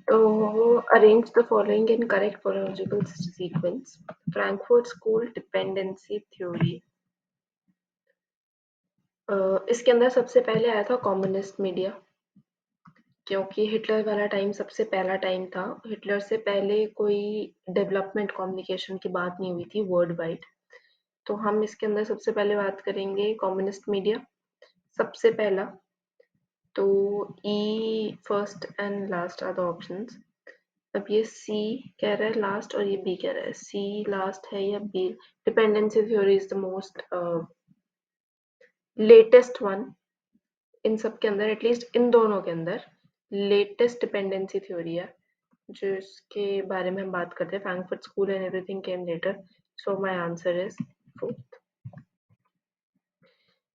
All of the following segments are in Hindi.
So arrange the following in correct chronological sequence. Frankfurt School dependency theory. इसके अंदर सबसे पहले आया था कम्युनिस्ट मीडिया, क्योंकि हिटलर वाला टाइम सबसे पहला टाइम था। हिटलर से पहले कोई डेवलपमेंट कम्युनिकेशन की बात नहीं हुई थी वर्ल्ड वाइड। तो हम इसके अंदर सबसे पहले बात करेंगे कम्युनिस्ट मीडिया सबसे पहला। तो E first and last are the options. अब ये सी कह रहा है लास्ट और ये बी कह रहा है सी लास्ट है या B. Dependency theory is the most latest one in सब के अंदर, एटलीस्ट इन दोनों के अंदर लेटेस्ट डिपेंडेंसी थ्योरी है जिसके बारे में हम बात करते हैं। Frankfurt school and everything came later, so my answer is fourth.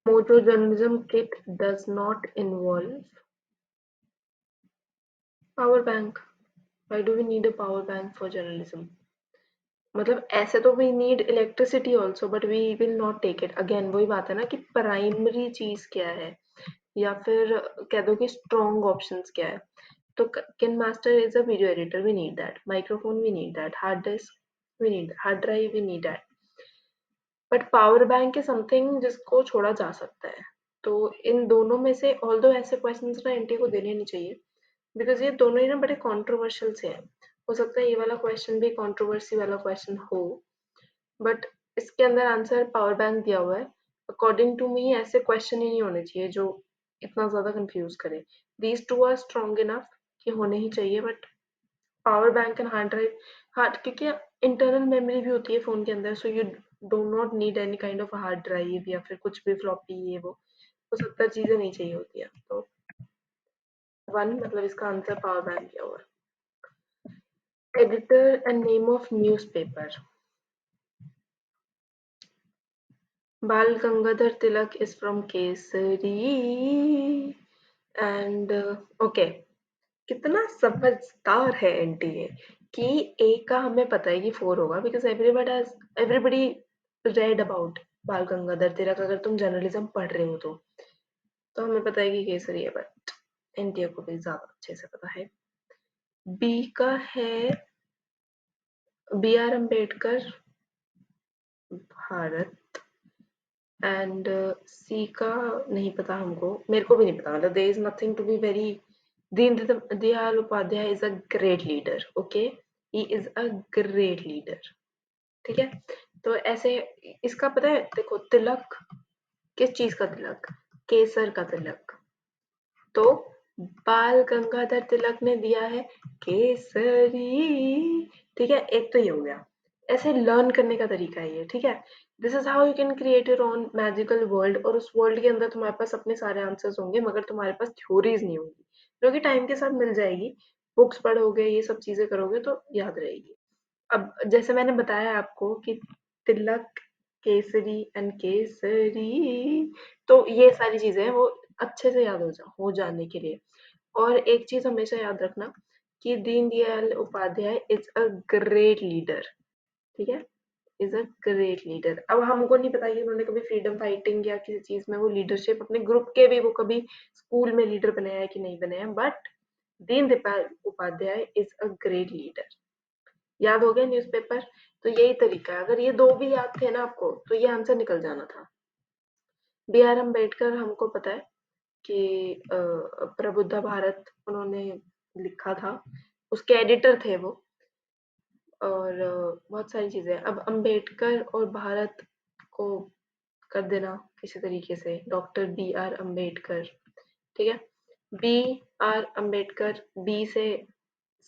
Motto journalism kit does not involve power bank. Why do we need a power bank for journalism? मतलब ऐसे तो we need electricity also but we will not take it. Again वही बात है ना कि प्राइमरी चीज क्या है, या फिर कह दो कि स्ट्रॉन्ग ऑप्शंस क्या है। तो KineMaster is a video editor, we need that. Microphone we need that. Hard disk we need, hard drive we need that. But power bank is something जिसको छोड़ा जा सकता है। तो इन दोनों में से ऑल्दो ऐसे क्वेश्चंस ना एनटी को देने नहीं चाहिए, बिकॉज ये दोनों ही ना बड़े कंट्रोवर्शियल से हैं। हो सकता है ये वाला क्वेश्चन भी कंट्रोवर्सी वाला क्वेश्चन हो, बट इसके अंदर आंसर पावर बैंक दिया हुआ है। अकॉर्डिंग टू मी ऐसे क्वेश्चन ही नहीं होने चाहिए जो इतना ज्यादा कंफ्यूज करे। These two are strong enough कि होने ही चाहिए, but power bank and hard drive, hard क्योंकि इंटरनल मेमोरी भी होती है फोन के अंदर, so you do not need any kind of hard drive या फिर कुछ भी फ्लॉपी ये वो सब चीजें नहीं चाहिए होती है। तो वन मतलब इसका आंसर पावर बैंक किया हुआ। Editor and name of newspaper. बाल Gangadhar Tilak is from Kesari and okay. कितना समझदार है एंटी ये कि ए का हमें पता है कि 4 होगा, बिकॉज एवरीबडी रेड अबाउट बाल गंगाधर तिलक। अगर तुम जर्नलिज्म पढ़ रहे हो तो हमें पता है कि केसरी है, बट एनटीए को भी ज्यादा अच्छे से पता है। बी का है B R Ambedkar Bharat, and C का नहीं पता हमको, मेरे को भी नहीं पता। मतलब there is nothing to be very. Deendayal Upadhyay is a great leader, okay, he is a great leader, ठीक है। तो ऐसे इसका पता है, देखो तिलक किस चीज का तिलक, केसर का तिलक। तो बाल गंगाधर तिलक ने दिया है केसरी, ठीक है। एक तो ये हो गया। ऐसे लर्न करने का तरीका है ये, ठीक है। This is how you can create your own magical world, और उस वर्ल्ड के अंदर तुम्हारे पास अपने सारे आंसर्स होंगे मगर तुम्हारे पास थ्योरीज नहीं होंगी, जो कि टाइम के साथ मिल जाएगी। बुक्स पढ़ोगे ये सब चीजें करोगे तो याद रहेगी। अब जैसे मैंने बताया आपको कि तिलक केसरी एंड केसरी, तो ये सारी चीजें हैं वो अच्छे से याद हो जाने के लिए। और एक चीज हमेशा याद रखना कि Deendayal Upadhyay is a great leader, ठीक है, इज अ ग्रेट लीडर। अब हमको नहीं पता कि उन्होंने कभी फ्रीडम फाइटिंग या किसी चीज में वो लीडरशिप अपने ग्रुप के भी वो कभी स्कूल में लीडर बनाया है कि नहीं बनाया, but Deendayal Upadhyay is a great leader. याद हो गया न्यूज़पेपर? तो यही तरीका है। अगर ये दो भी याद थे ना आपको तो ये आंसर निकल जाना था। बी आर अम्बेडकर हमको पता है कि प्रबुद्ध भारत उन्होंने लिखा था, उसके एडिटर थे वो। और बहुत सारी चीजें। अब अम्बेडकर और भारत को कर देना किसी तरीके से डॉक्टर बी आर अम्बेडकर, ठीक है। बी आर अम्बेडकर, बी से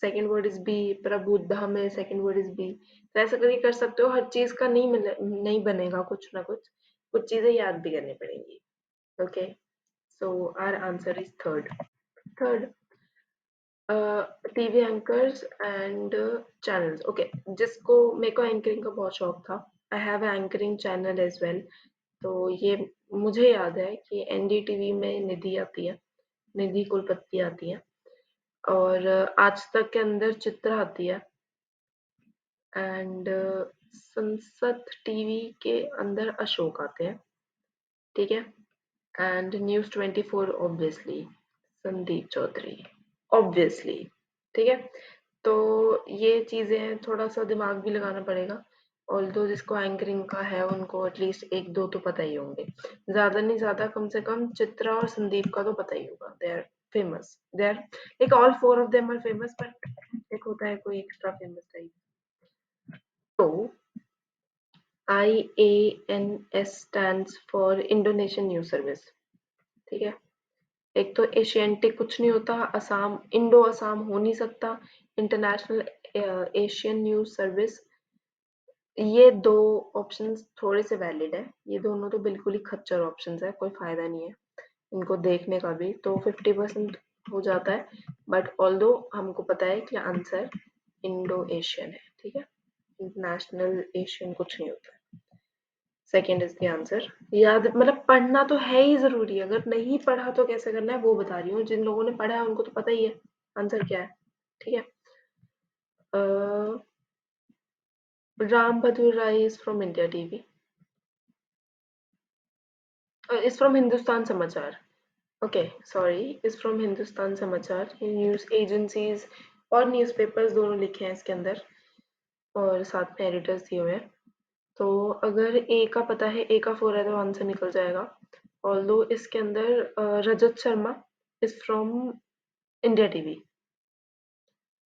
सेकंड वर्ड इज बी, प्रबुद्धा में सेकंड वर्ड इज बी। तो ऐसा करके कर सकते हो। हर चीज का नहीं बनेगा, कुछ ना कुछ कुछ चीजें याद भी करनी पड़ेंगी, okay. So our answer is third. Third TV anchors and channels, okay. जिसको मेरे को एंकरिंग का बहुत शौक था, I have anchoring channel as well. तो ये मुझे याद है कि एनडीटीवी में निधि आती है, निधि कुलपति आती है, और आज तक के अंदर चित्र आती है, एंड संसद टीवी के अंदर अशोक आते हैं, ठीक है। And news 24 obviously Sandeep Chaudhary, obviously, ठीक है, तो ये चीजें थोड़ा सा दिमाग भी लगाना पड़ेगा। ऑल्दो जिसको एंकरिंग का है उनको एटलीस्ट एक दो तो पता ही होंगे, ज्यादा नहीं ज्यादा, कम से कम चित्रा और संदीप का तो पता ही होगा, they are famous, they are like all four of them are famous, but एक होता है कोई एक्स्ट्रा फेमस टाइप। तो IANS stands for Indonesian news service, ठीक है। एक तो एशियंटिक कुछ नहीं होता, असम इंडो असम हो नहीं सकता, इंटरनेशनल एशियन न्यूज सर्विस, ये दो ऑप्शंस थोड़े से वैलिड है, ये दोनों तो बिल्कुल ही खच्चर ऑप्शंस है, कोई फायदा नहीं है इनको देखने का भी, तो 50% हो जाता है, बट ऑल्दो हमको पता है कि आंसर इंडो एशियन है, ठीक है, इंटरनेशनल एशियन कुछ नहीं होता। सेकेंड इज द आंसर, याद मतलब पढ़ना तो है ही जरूरी, अगर नहीं पढ़ा तो कैसे करना है वो बता रही हूँ, जिन लोगों ने पढ़ा है उनको तो पता ही है आंसर क्या है, ठीक है। Ram Bahadur Rai is from India TV, is from Hindustan Samachar, okay sorry, is from Hindustan Samachar, ये न्यूज एजेंसीज और न्यूज़पेपर्स दोनों लिखे हैं इसके अंदर, और साथ में एडिटर्स दिए हुए हैं। तो अगर ए का पता है, ए का 4 है तो आंसर निकल जाएगा। ऑल्दो इसके अंदर Rajat Sharma is from India TV,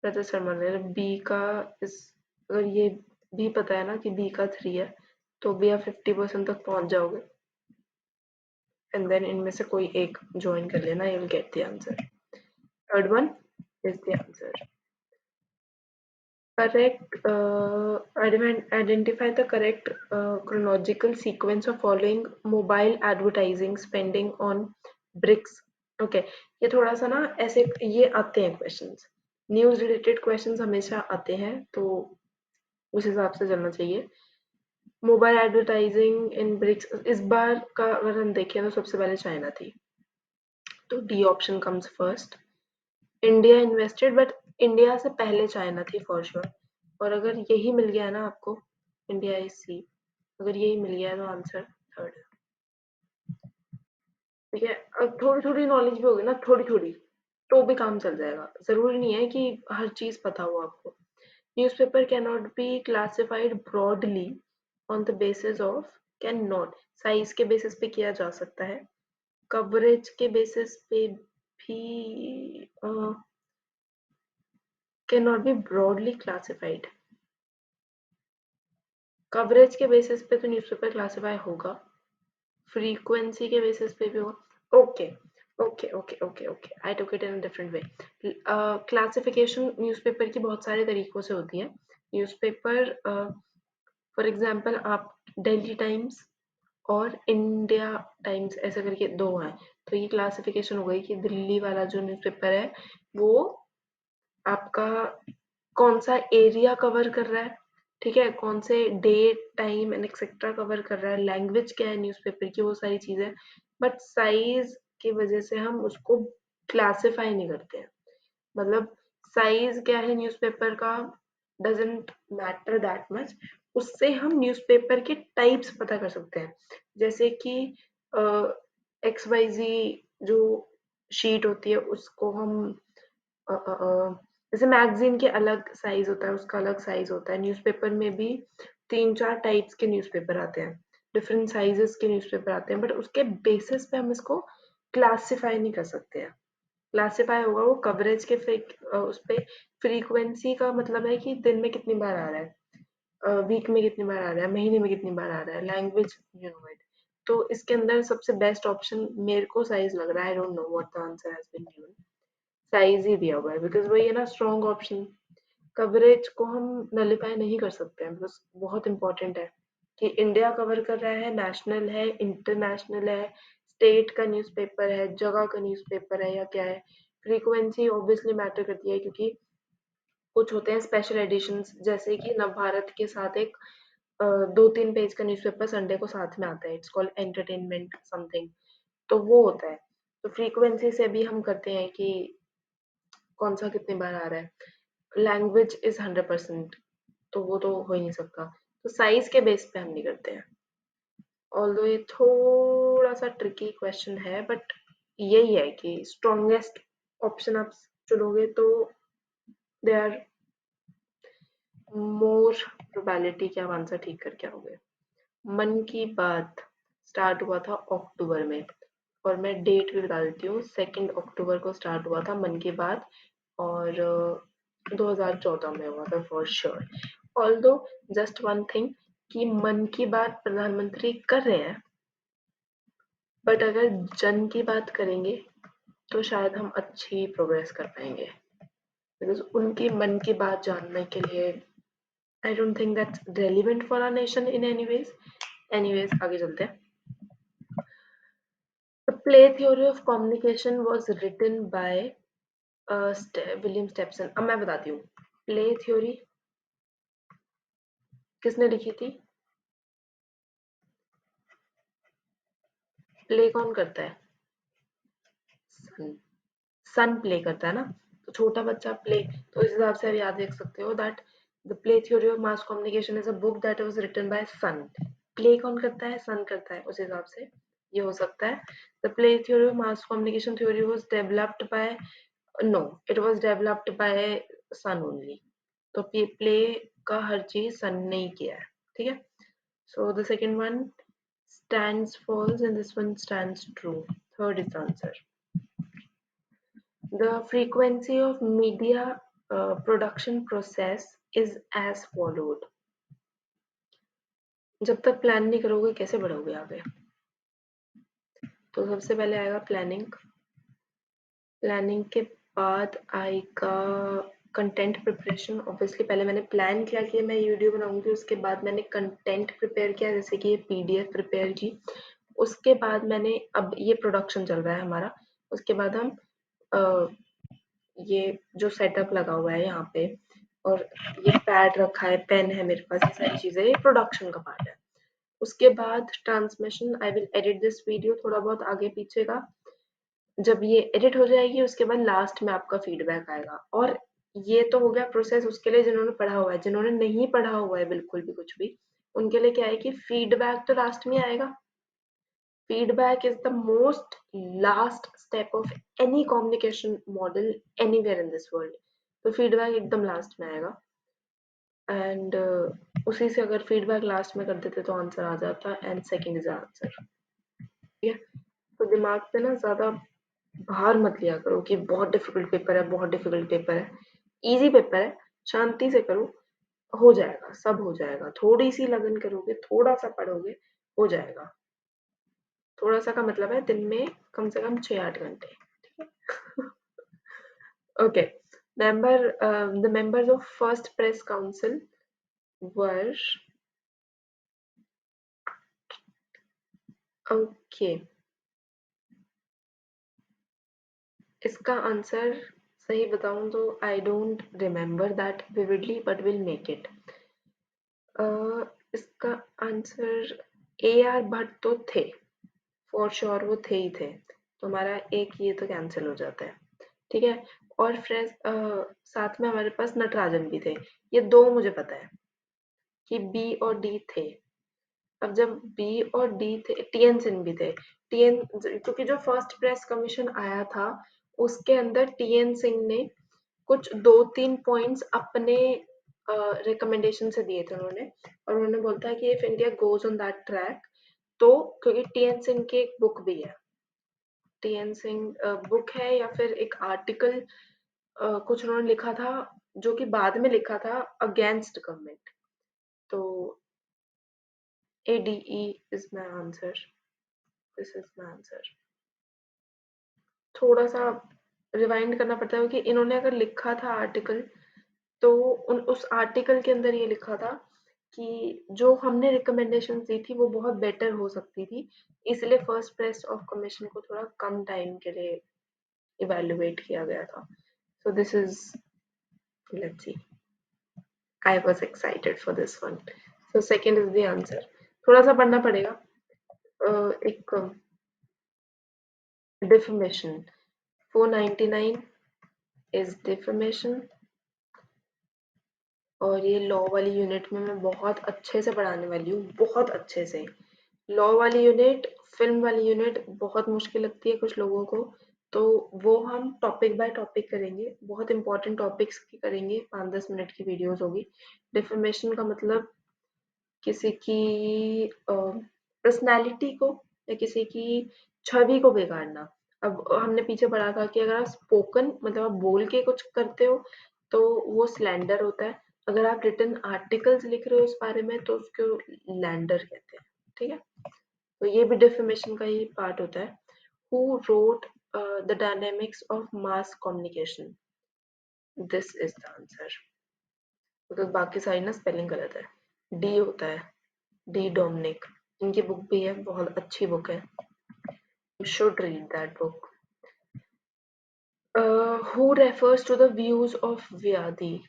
Rajat Sharma ने, बी का इस, अगर ये भी पता है ना कि बी का 3 है तो भी आप 50% तक पहुंच जाओगे, एंड देन इनमें से कोई एक ज्वाइन कर लेना, you will get the answer. Third one is the answer, correct, identify the correct chronological sequence of following mobile advertising spending on bricks, okay ये थोड़ा सा ना ऐसे ये आते हैं क्वेश्चंस, न्यूज रिलेटेड क्वेश्चंस हमेशा आते हैं, तो उस हिसाब से चलना चाहिए। मोबाइल एडवर्टाइजिंग इन ब्रिक्स, इस बार का अगर हम देखें तो सबसे पहले चाइना थी, तो D option comes first. India invested, but India से पहले चाइना थी फॉर श्योर, और अगर यही मिल गया ना आपको, इंडिया इज सी, अगर यही मिल गया तो आंसर थर्ड है, ठीक है। अब थोड़ी थोड़ी नॉलेज भी होगी ना, थोड़ी थोड़ी, तो भी काम चल जाएगा, जरूरी नहीं है कि हर चीज पता हो आपको। Newspaper can not be classified broadly on the basis of, can not size के बेसिस पे किया जा सकता है, कवरेज के बेसिस पे भी can not be broadly classified, coverage के बेसिस पे तो न्यूज़पेपर क्लासिफाई होगा, फ्रीक्वेंसी के बेसिस पे भी होगा, okay okay okay okay okay, I took it in a different way. Classification newspaper की बहुत सारे तरीकों से होती है, न्यूज़पेपर फॉर एग्जांपल आप दिल्ली टाइम्स और इंडिया टाइम्स ऐसे करके दो हैं, तो ये क्लासिफिकेशन हो गई कि दिल्ली वाला जो न्यूज़पेपर है वो आपका कौन सा एरिया कवर कर रहा है, ठीक है, कौन से date time and etcetera cover कर रहा है, लैंग्वेज क्या है न्यूज़पेपर की, वो सारी चीजें, बट साइज की वजह से हम उसको क्लासिफाई नहीं करते हैं, मतलब साइज क्या है न्यूज़पेपर का डजेंट मैटर दैट मच, उससे हम न्यूज़पेपर के टाइप्स पता कर सकते हैं, जैसे कि XYZ जो शीट होती है उसको हम जैसे मैगजीन के अलग साइज होता है, उसका अलग साइज होता है, न्यूज़पेपर में भी 3-4 टाइप्स के न्यूज़पेपर आते हैं, डिफरेंट साइजेस के न्यूज़पेपर आते हैं, बट उसके बेसिस पे हम इसको क्लासिफाई नहीं कर सकते हैं। क्लासिफाई होगा वो कवरेज के उस पे, फ्रीक्वेंसी का मतलब है कि दिन में कितनी बार आ रहा है, वीक में कितनी बार आ रहा है, महीने में कितनी बार आ रहा है, लैंग्वेज यू नो इट, तो इसके अंदर सबसे बेस्ट ऑप्शन मेरे को साइज लग रहा है, I don't know what the answer has been given, size ही दिया हुआ है, बिकॉज वही है ना स्ट्रॉन्ग ऑप्शन, कवरेज को हम नलीफाई नहीं कर सकते हैं, बिकॉज बहुत इंपॉर्टेंट है कि इंडिया कवर कर रहा है, नेशनल है, इंटरनेशनल है, स्टेट का न्यूज़पेपर है, जगह का न्यूज़पेपर है या क्या है, फ्रीक्वेंसी ऑब्वियसली मैटर करती है, क्योंकि कुछ होते हैं स्पेशल एडिशंस, जैसे कि नवभारत के साथ एक 2-3 पेज का न्यूज़पेपर संडे को साथ में आता है, इट्स कॉल्ड एंटरटेनमेंट समथिंग, तो वो होता है, तो फ्रीक्वेंसी से भी हम करते हैं कि कौन सा कितनी बार आ रहा है, लैंग्वेज इज 100%, तो वो तो हो ही नहीं सकता, तो साइज के बेस पे हम नहीं करते हैं, ऑल्दो ये थोड़ा सा ट्रिकी क्वेश्चन है, बट यही है कि स्ट्रॉन्गेस्ट ऑप्शन आप चुनोगे तो दे आर मोर प्रोबेबिलिटी कि आप आंसर ठीक करके आओगे। मन की बात स्टार्ट हुआ था अक्टूबर में, और मैं डेट भी बता देती हूँ, 2 अक्टूबर को स्टार्ट हुआ था मन की बात, और 2014 में हुआ था for sure. Although just one thing कि मन की बात प्रधानमंत्री कर रहे हैं, बट अगर जन की बात करेंगे तो शायद हम अच्छी प्रोग्रेस कर पाएंगे, बिकॉज उनकी मन की बात जानने के लिए I don't think that's relevant for our nation in anyways आगे चलते हैं। The play theory of communication was written by William Stephenson. अब मैं बताती हूँ प्ले थ्योरी किसने लिखी थी। प्ले कौन करता है? सन। सन प्ले करता है ना, तो छोटा बच्चा प्ले, तो इस हिसाब से आप याद रख सकते हो that the play theory of mass communication is a book that was written by son. Play कौन करता है? सन करता है, उस हिसाब से ये हो सकता है। The play theory of mass communication theory was developed by, no, it was developed by son only. तो प्ले का हर चीज सन ने ही किया है, ठीक है। So the second one stands false and this one stands true. Third is the answer. The frequency of media production process is as followed. जब तक प्लान नहीं करोगे कैसे बढ़ोगे आगे? तो सबसे पहले आएगा प्लानिंग, प्लानिंग के बाद आएगा कंटेंट प्रिपरेशन। ऑब्वियसली पहले मैंने प्लान किया कि मैं वीडियो बनाऊंगी, उसके बाद मैंने कंटेंट प्रिपेयर किया, जैसे कि ये पीडीएफ प्रिपेयर की, उसके बाद मैंने, अब ये प्रोडक्शन चल रहा है हमारा, उसके बाद हम ये जो सेटअप लगा हुआ है यहाँ पे, और ये पैड रखा है, पेन है मेरे पास, ये सारी चीजें, ये प्रोडक्शन का पार्ट है। उसके बाद transmission, I will edit this video, थोड़ा बहुत आगे पीछे का, जब ये एडिट हो जाएगी उसके बाद लास्ट में आपका फीडबैक आएगा। और ये तो हो गया प्रोसेस उसके लिए जिन्होंने पढ़ा हुआ है, जिन्होंने नहीं पढ़ा हुआ है बिल्कुल भी कुछ भी, उनके लिए क्या है कि फीडबैक तो लास्ट में आएगा। Feedback is the most last step of any communication model anywhere in this world. तो feedback एकदम लास्ट में आएगा, एंड उसी से अगर feedback लास्ट में कर देते तो आंसर आ जाता, एंड सेकंड इज आंसर। ठीक है, तो दिमाग पे ना ज्यादा भार मत लिया करो कि बहुत डिफिकल्ट पेपर है, बहुत डिफिकल्ट पेपर है। इजी पेपर है, शांति से करो, हो जाएगा, सब हो जाएगा। थोड़ी सी लगन करोगे, थोड़ा सा पढ़ोगे, हो जाएगा। थोड़ा सा का मतलब है दिन में कम से कम 6-8 घंटे, ठीक है। Okay, the members of first press council were, okay, इसका आंसर सही बताऊं तो I don't remember that vividly, but will make it. इसका आंसर AR भट्ट तो थे, फॉर श्योर वो थे ही थे, तो हमारा एक ये तो कैंसिल हो जाता है, ठीक है। और फ्रेंड्स साथ में हमारे पास नटराजन भी थे, ये दो मुझे पता है कि बी और डी थे। अब जब बी और डी थे, टीएन सिंह भी थे, टीएन, क्योंकि जो फर्स्ट प्रेस कमीशन आया था उसके अंदर टीएन सिंह ने कुछ 2-3 पॉइंट्स अपने रिकमेंडेशन से दिए थे उन्होंने, और उन्होंने बोलता है कि if India goes on that track, तो क्योंकि टीएन सिंह की एक बुक भी है, टीएन सिंह बुक है या फिर एक आर्टिकल कुछ उन्होंने लिखा था, जो कि बाद में लिखा था अगेंस्ट गवर्नमेंट, तो ADE is my answer. This is my answer. थोड़ा सा रिवाइंड करना पड़ता है क्योंकि इन्होंने अगर लिखा था आर्टिकल, तो उस आर्टिकल के अंदर ये लिखा था कि जो हमने रिकमेंडेशन दी थी वो बहुत बेटर हो सकती थी, इसलिए फर्स्ट प्रेस ऑफ कमीशन को थोड़ा कम टाइम के लिए इवेल्युएट किया गया था। So this is, let's see, I was excited for this one. So second is the answer. थोड़ा सा पढ़ना पड़ेगा, एक defamation, 499 is defamation, और ये लॉ वाली यूनिट में मैं बहुत अच्छे से पढ़ाने वाली हूँ, बहुत अच्छे से। लॉ वाली यूनिट, फिल्म वाली यूनिट बहुत मुश्किल लगती है कुछ लोगों को, तो वो हम टॉपिक बाय टॉपिक करेंगे, बहुत इंपॉर्टेंट टॉपिक्स की करेंगे, 5-10 मिनट की वीडियोस होगी। डिफेमेशन का मतलब किसी की पर्सनैलिटी को या किसी की छवि को बिगाड़ना। अब हमने पीछे पढ़ा था कि अगर आप स्पोकन मतलब आप बोल के कुछ करते हो तो वो स्लैंडर होता है, अगर आप रिटन आर्टिकल्स लिख रहे हो उस बारे में तो उसको लैंडर कहते हैं। ठीक है, तो ये भी डिफेमेशन का ही पार्ट होता है। Who wrote the dynamics of mass communication, this is the answer. Because बाकी सारी ना स्पेलिंग गलत है। डी होता है, डी डोमिनिक, इनकी बुक भी है, बहुत अच्छी बुक है, you should read that book. Who refers to the views of Vyadi?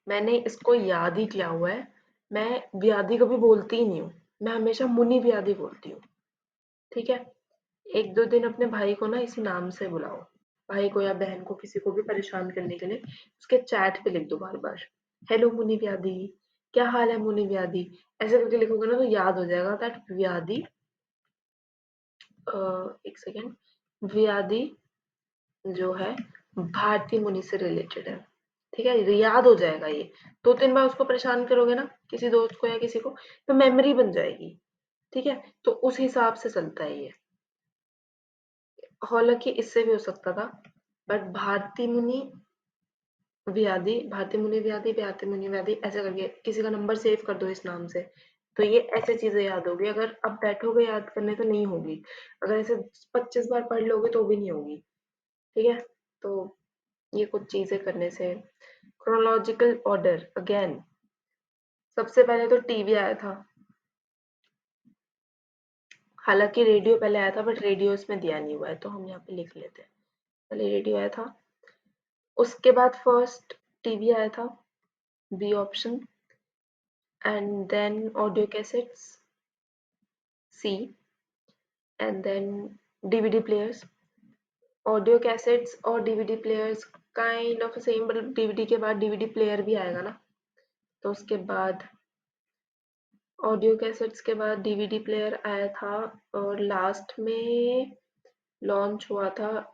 मैंने इसको याद ही किया हुआ है, मैं व्याधि कभी बोलती ही नहीं हूँ, मैं हमेशा मुनि व्याधि बोलती हूँ। ठीक है, एक दो दिन अपने भाई को ना इसी नाम से बुलाओ, भाई को या बहन को, किसी को भी परेशान करने के लिए उसके चैट पे लिख दो बार बार, हेलो मुनि व्याधि, क्या हाल है मुनि व्याधि, ऐसे करके लिखोगे ना तो याद हो जाएगा दैट व्याधि, एक सेकेंड, व्याधि जो है भारतीय मुनि से रिलेटेड है। ठीक है, याद हो जाएगा ये, 2-3 बार उसको परेशान करोगे ना किसी दोस्त को या किसी को, तो मेमोरी बन जाएगी। ठीक है, तो उस हिसाब से चलता है ये, हालांकि इससे भी हो सकता था, बट भारती मुनि व्याधि, भारती मुनि व्याधि, भारती मुनि व्याधि, ऐसे करके किसी का नंबर सेव कर दो इस नाम से, तो ये ऐसे चीजें याद होगी। अगर अब बैठोगे याद करने तो नहीं होगी, अगर ऐसे 25 बार पढ़ लोगे तो भी नहीं होगी। ठीक है, तो ये कुछ चीजें करने से। क्रोनोलॉजिकल ऑर्डर अगेन, सबसे पहले तो टीवी आया था, हालांकि रेडियो पहले आया था बट रेडियो इसमें दिया नहीं हुआ है तो हम यहाँ पे लिख लेते हैं, पहले रेडियो आया था, उसके बाद फर्स्ट टीवी आया था, B option, and then audio cassettes, C, and then DVD players. Audio cassettes और DVD players kind of same, मतलब डीवीडी के बाद डीवीडी प्लेयर भी आएगा ना, तो उसके बाद ऑडियो कैसेट्स के बाद डीवीडी प्लेयर आया था, और लास्ट में लॉन्च हुआ था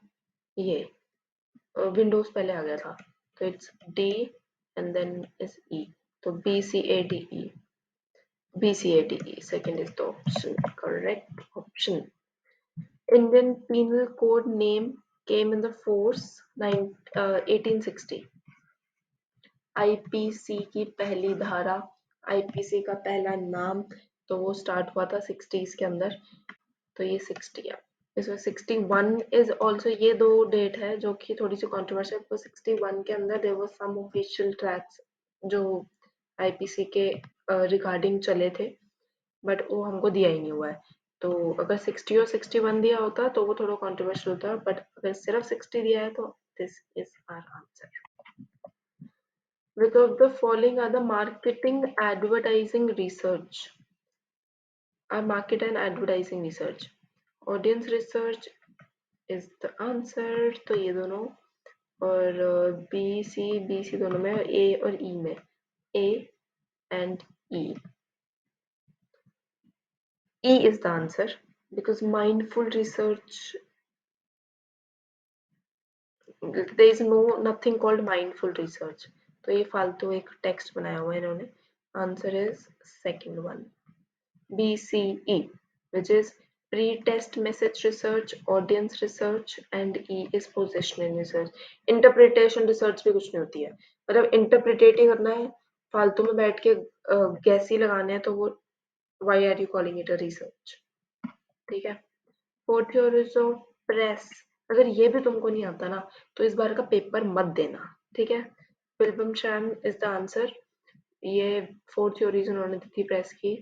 ये विंडोज पहले आ गया था, तो it's D and then is E, तो BCADE, BCADE second is the option, correct option. Indian Penal Code name came in the force 1860. IPC की पहली धारा, IPC का पहला नाम, तो वो स्टार्ट हुआ था 60s के अंदर, तो ये 60 है। इसमें 61 इज ऑल्सो, ये दो डेट है जो कि थोड़ी सी कॉन्ट्रोवर्शियल, तो 61 के अंदर there was some official tracks जो आईपीसी के रिगार्डिंग चले थे, बट वो हमको दिया ही नहीं हुआ है, तो अगर 60 और 61 दिया होता तो वो थोड़ा कॉन्ट्रोवर्शियल होता, बट अगर सिर्फ 60 दिया है तो this is our answer. Which of the following are the marketing advertising research? Are market and advertising research? Audience research is the answer, तो ये दोनों, और बी सी दोनों में, ए और ई में, A and E, E is the answer because mindful research, there is nothing called mindful research, तो ये फालतू एक टेक्स्ट बनाया हुआ है इन्होंने, answer is second one, BCE, which is pre-test message research, audience research, and E is positioning research. Interpretation research भी कुछ नहीं होती है, मतलब इंटरप्रिटेट ही करना है, फालतू में बैठ के गैस ही लगाने हैं, तो वो why are you calling it a research? ठीक है, फोर थ्योरीज ऑफ प्रेस, अगर ये भी तुमको नहीं आता ना तो इस बार का पेपर मत देना। ठीक है, विल्बम शैम इज द आंसर, ये 4 थ्योरीज उन्होंने दी थी प्रेस की,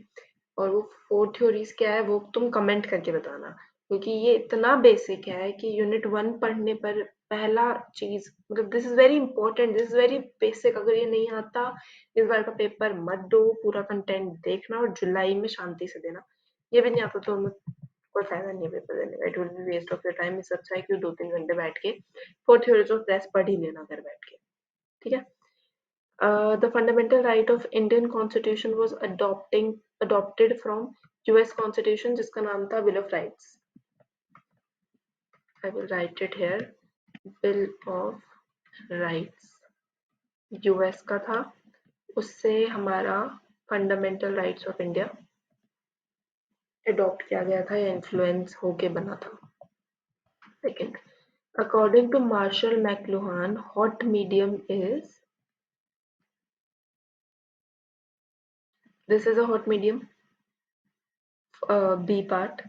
और वो 4 थ्योरीज क्या है वो तुम कमेंट करके बताना, क्योंकि ये इतना बेसिक है कि यूनिट 1 पढ़ने पर पहला चीज, मतलब this is very important, this is very basic, अगर ये नहीं आता इस बार का पेपर मत दो, पूरा कंटेंट देखना और जुलाई में शांति से देना, ये भी नहीं आता तो कोई फायदा नहीं है पेपर देने का, it will be waste of your time, इससे अच्छा है कि 2-3 घंटे बैठ के 4 थ्योरीज ऑफ प्रेस पढ़ ही लेना घर बैठ के। ठीक है, the fundamental right of Indian Constitution was adopted from US Constitution जिसका नाम था Bill of Rights. I will write it here. Bill of Rights US का था, उससे हमारा fundamental rights of India adopt किया गया था या इन्फ्लुएंस होके बना था. Second, according to Marshall McLuhan, hot medium is, this is a hot medium, B part,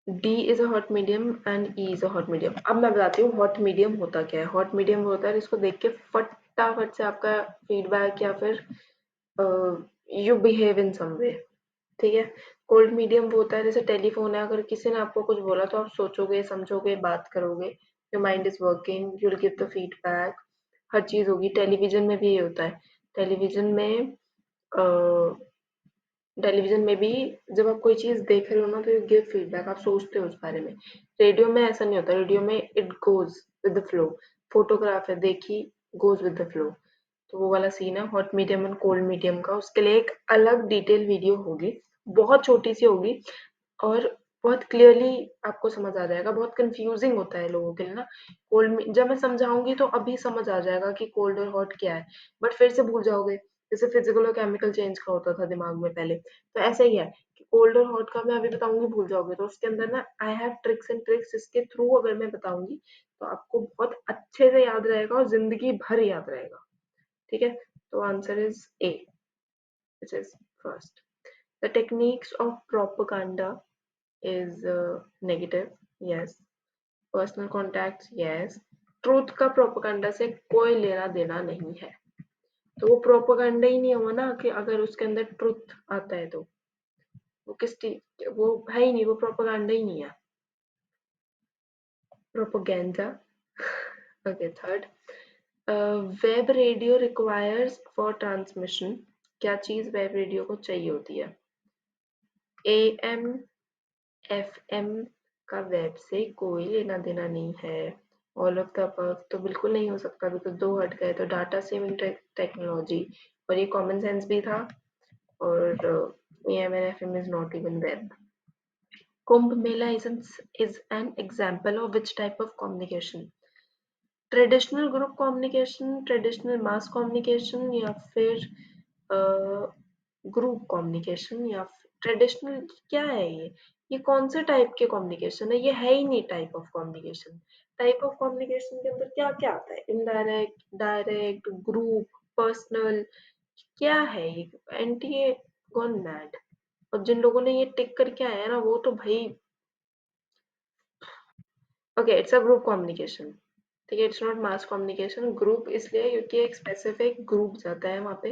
D is a hot medium and E is a hot medium. अब मैं बताती हूँ hot medium होता क्या है. hot medium होता है इसको देख के फटाफट से आपका फीडबैक या फिर you behave in some way. ठीक है. कोल्ड मीडियम वो होता है जैसे टेलीफोन है, अगर किसी ने आपको कुछ बोला तो आप सोचोगे, समझोगे, बात करोगे, your mind is working, you will give the feedback, हर चीज होगी. टेलीविजन में भी ये होता है. टेलीविजन में टेलीविजन में भी जब आप कोई चीज देख रहे हो ना तो यू गिव फीडबैक, आप सोचते हो उस बारे में. रेडियो में ऐसा नहीं होता. रेडियो में it goes with the flow. Photograph है, देखी, गोज विद द फ्लो. तो वो वाला सीन है hot medium and cold medium का. उसके लिए एक अलग डिटेल वीडियो होगी, बहुत छोटी सी होगी और बहुत क्लियरली आपको समझ आ जाएगा. बहुत कंफ्यूजिंग होता है लोगों के लिए ना. कोल्ड जब मैं समझाऊंगी तो अभी समझ आ जाएगा कि कोल्ड और हॉट क्या है, बट फिर से भूल जाओगे. जैसे फिजिकल और केमिकल चेंज का होता था दिमाग में पहले, तो ऐसा ही है कि कोल्ड और हॉट का मैं अभी बताऊंगी भूल जाओगे. तो उसके अंदर ना I have tricks and tricks, जिसके थ्रू अगर मैं बताऊंगी तो आपको बहुत अच्छे से याद रहेगा और जिंदगी भर याद रहेगा. ठीक है. तो answer is a, which is first. The techniques of propaganda is negative, yes. Personal contacts, yes. Truth का प्रोपेगेंडा से कोई लेना देना नहीं है. तो वो प्रोपेगेंडा ही नहीं हुआ ना, कि अगर उसके अंदर ट्रूथ आता है तो वो वो है ही नहीं, वो प्रोपेगेंडा ही नहीं है. Propaganda. Okay. Third, web radio requires for transmission. क्या चीज वेब रेडियो को चाहिए होती है? AM FM का वेब से कोई लेना देना नहीं है. ऑल ऑफ द अबव तो बिल्कुल नहीं हो सकता, बिकॉज दो हट गए. तो डाटा सेविंग टेक्नोलॉजी, और ये कॉमन सेंस भी था. और AM and FM is not even web. Kumbh Mela is an example of which type of communication? Traditional group communication, traditional mass communication, या फिर ग्रुप कम्युनिकेशन, या ट्रेडिशनल. क्या है ये कौन से टाइप के कम्युनिकेशन है? ये है ही नहीं type of communication. Type of communication के अंदर क्या क्या आता है? Indirect, direct, group, personal. क्या है ये? NTA gone mad. और जिन लोगों ने ये टिक करके आया है ना, वो तो भाई. Okay, it's a group communication. ठीक है. It's not mass communication. Group इसलिए क्योंकि एक स्पेसिफिक ग्रुप जाता है वहाँ पे.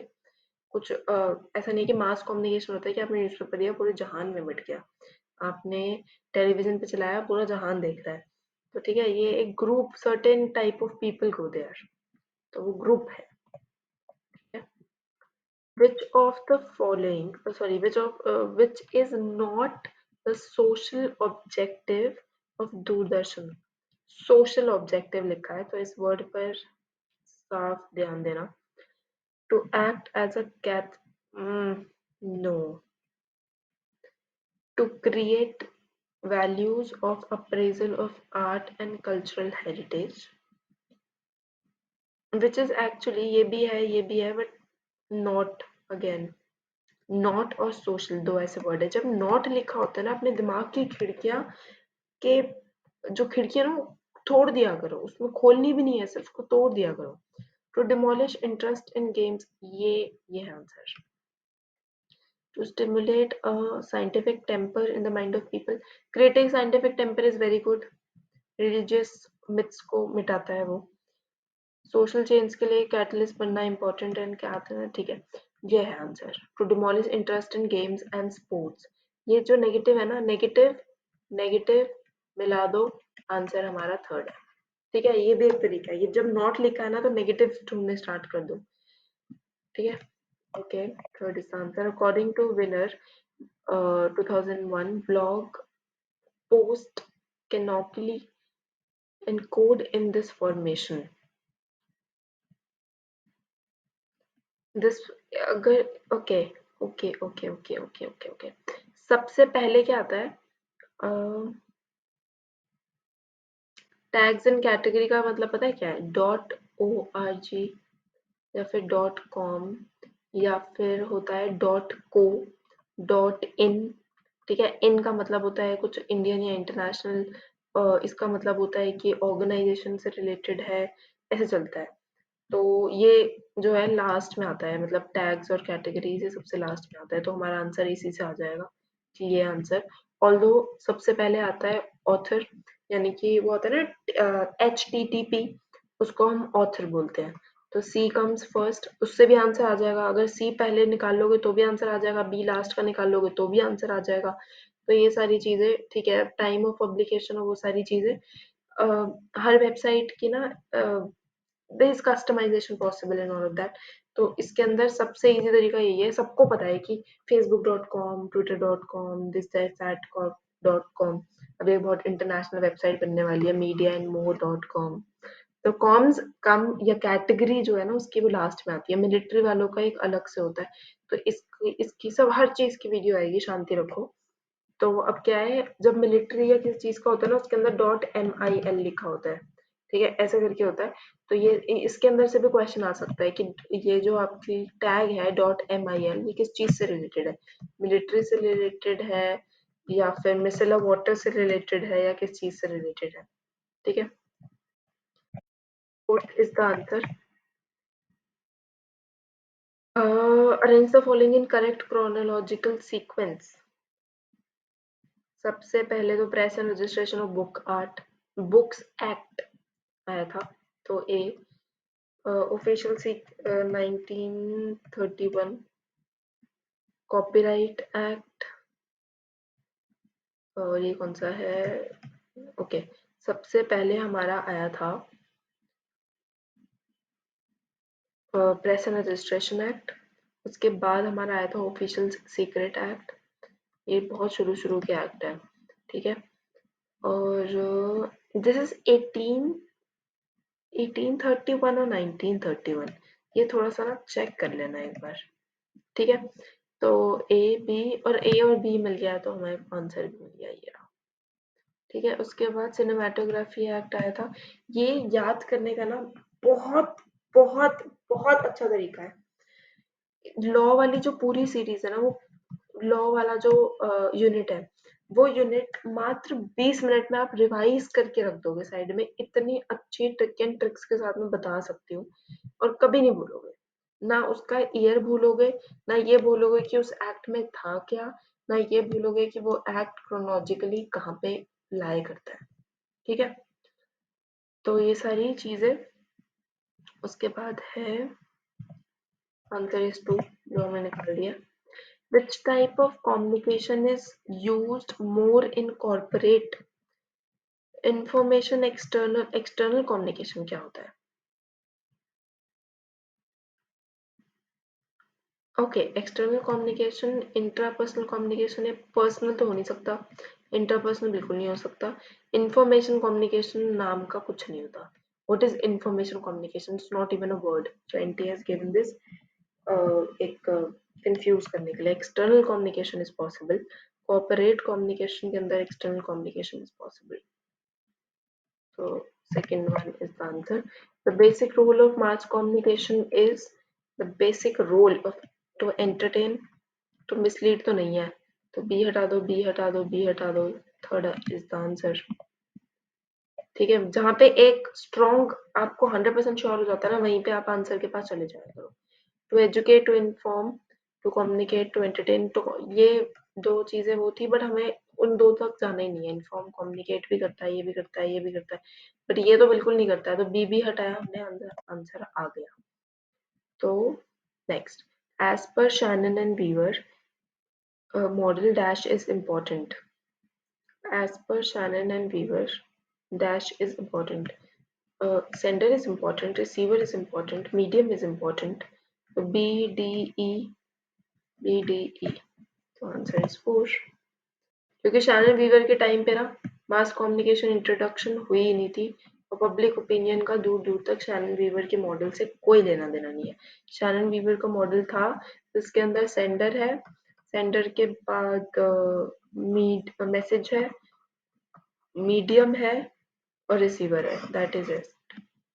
कुछ ऐसा नहीं कि मास कम्युनिकेशन होता है कि आपने न्यूज़पेपर दिया पूरे जहान में बट गया, आपने टेलीविजन पे चलाया पूरा जहान देख रहा है. तो ठीक है, ये एक group, certain type of people go there, तो वो ग्रुप है. Which of the following, which is not the social objective of Doordarshan? Social objective लिखा है तो इस वर्ड पर साफ ध्यान देना. टू एक्ट एज अ कैथ, no. To create values of appraisal of art and cultural heritage, which is actually ये भी है but not. again, नॉट और सोशल दो ऐसे वर्ड है. जब नॉट लिखा होता है ना, अपने दिमाग की खिड़कियां के जो खिड़कियां ना तोड़ दिया करो, उसमें खोलनी भी नहीं है, सिर्फ उसको तोड़ दिया करो. To demolish interest in games, ये है answer. To stimulate a scientific temper in the mind of people. Creating scientific temper is very good. Religious myths को मिटाता है वो. सोशल चेंज के लिए कैटलिस्ट बनना इंपॉर्टेंट है. क्या आता है? ठीक है, ये है answer. To demolish interest in games and sports. ये जो नेगेटिव है ना, नेगेटिव नेगेटिव मिला दो, आंसर हमारा थर्ड है. ठीक है, ये भी एक तरीका है. ये जब नॉट लिखा है ना तो नेगेटिव ढूंढने स्टार्ट कर दो. ठीक है. Okay. Third is answer. According to Winner 2001 blog post canonically encode in this formation. This, अगर, okay okay okay okay okay okay okay, सबसे पहले क्या आता है? टैग्स एंड कैटेगरी का मतलब पता है क्या है? .org या फिर .com या फिर होता है .co .in, ठीक है। इन का मतलब होता है कुछ इंडियन या इंटरनेशनल, इसका मतलब होता है कि ऑर्गेनाइजेशन से रिलेटेड है, ऐसे चलता है। तो ये जो है लास्ट में आता है, मतलब टैग्स और कैटेगरीज ये सबसे लास्ट में आता है, तो हमारा आंसर इसी से आ जाएगा कि ये आंसर। ऑल्दो सबसे पहले आता है ऑथर, यानी कि वो होता है ना HTTP, उसको हम ऑथर बोलते हैं। तो सी कम्स फर्स्ट, उससे भी आंसर आ जाएगा। अगर सी पहले निकाल लोगे तो भी आंसर आ जाएगा, बी लास्ट का निकाल लोगे तो भी आंसर आ जाएगा। तो ये सारी चीजें, ठीक है, टाइम ऑफ पब्लिकेशन और वो सारी चीजें हर वेबसाइट की ना there is customization possible and all of that। तो इसके अंदर सबसे इजी तरीका यही है, सबको पता है कि facebook.com, twitter.com, this that .com, अब ये बहुत इंटरनेशनल वेबसाइट बनने वाली है, mediaandmore.com। तो कॉम्स कम या कैटेगरी जो है ना उसकी वो लास्ट में आती है, मिलिट्री वालों का एक अलग से होता है। तो इसकी सब हर चीज की वीडियो आएगी, शांति रखो। तो अब क्या है, जब मिलिट्री या किसी चीज का होता है ना उसके अंदर .mil लिखा होता है, ठीक है, ऐसे करके होता है। तो ये इसके अंदर से भी क्वेश्चन आ सकता है कि ये जो आपकी टैग है .mil ये किस चीज से रिलेटेड है, मिलिट्री से रिलेटेड है या फिर मिसल वाटर से रिलेटेड है या किस चीज से रिलेटेड है, ठीक है। What is the answer? Arrange the following in correct chronological sequence। सबसे पहले तो press and registration of books act आया था, तो A. Official seek 1931। Copyright act, और ये कौन सा है, ओके। सबसे पहले हमारा आया था प्रेस एंड रजिस्ट्रेशन एक्ट, उसके बाद हमारा आया था ऑफिशियल सीक्रेट एक्ट, ये बहुत शुरू शुरू के एक्ट है, ठीक है। और दिस इज 1831 और 1931, ये थोड़ा सा ना चेक कर लेना एक बार, ठीक है। तो ए और बी मिल गया तो हमें आंसर भी मिल गया ये रहा, ठीक है। उसके बाद सिनेमाटोग्राफी एक्ट आया था। ये याद करने का ना बहुत बहुत बहुत अच्छा तरीका है। लॉ वाली जो पूरी सीरीज है ना, वो लॉ वाला जो यूनिट है, वो यूनिट मात्र 20 मिनट में आप रिवाइज करके रख दोगे साइड में, इतनी अच्छी ट्रिक एंड ट्रिक्स के साथ मैं बता सकती हूँ, और कभी नहीं भूलोगे। ना उसका ईयर भूलोगे, ना ये भूलोगे कि उस एक्ट में था क्या, ना ये भूलोगे कि वो एक्ट क्रोनोलॉजिकली कहाँ पे लाया करता है, ठीक है। तो ये सारी चीजें, उसके बाद है आंसर इज टू, जो हमने निकाल दिया। Which type of communication is used more in corporate? Information external communication क्या होता है? Okay, external communication intrapersonal communication है, पर्सनल तो हो नहीं सकता, इंटरपर्सनल बिल्कुल नहीं हो सकता। इंफॉर्मेशन कम्युनिकेशन नाम का कुछ नहीं होता। What is information communication? It's not even a word, so NTA has given this एक कंफ्यूज करने के लिए। External communication is possible, corporate communication के अंदर external communication is possible. So second one is the answer. The basic rule of mass communication is the basic role of to entertain, to mislead तो नहीं है, तो बी हटा दो, बी हटा दो, बी हटा दो, थर्ड इज द आंसर, ठीक है। जहाँ पे एक स्ट्रॉन्ग आपको 100% श्योर हो जाता है ना, वहीं पे आप आंसर के पास चले जाया करो। To educate, to inform, to communicate, to entertain, तो ये दो चीजें वो थी, बट हमें उन दो तक जाना ही नहीं है। इन्फॉर्म कम्युनिकेट भी करता है, ये भी करता है, ये भी करता है, बट ये तो बिल्कुल नहीं करता है, तो बी भी हटाया हमने, आंसर आ गया। तो next, as per Shannon and Weaver, model dash is important। As per Shannon and Weaver, dash is important. Sender is important, receiver is important, medium is important. B, D, E, B, D, E. So answer is 4. क्योंकि शैनन वीवर के टाइम पे ना मास कम्युनिकेशन इंट्रोडक्शन हुई ही नहीं थी, और पब्लिक ओपिनियन का दूर दूर तक शैनन वीवर के मॉडल से कोई लेना देना नहीं है। शैनन वीवर का मॉडल था जिसके अंदर सेंडर है, सेंडर के बाद मैसेज है, मीडियम है, और रिसीवर है, दैट इज इट।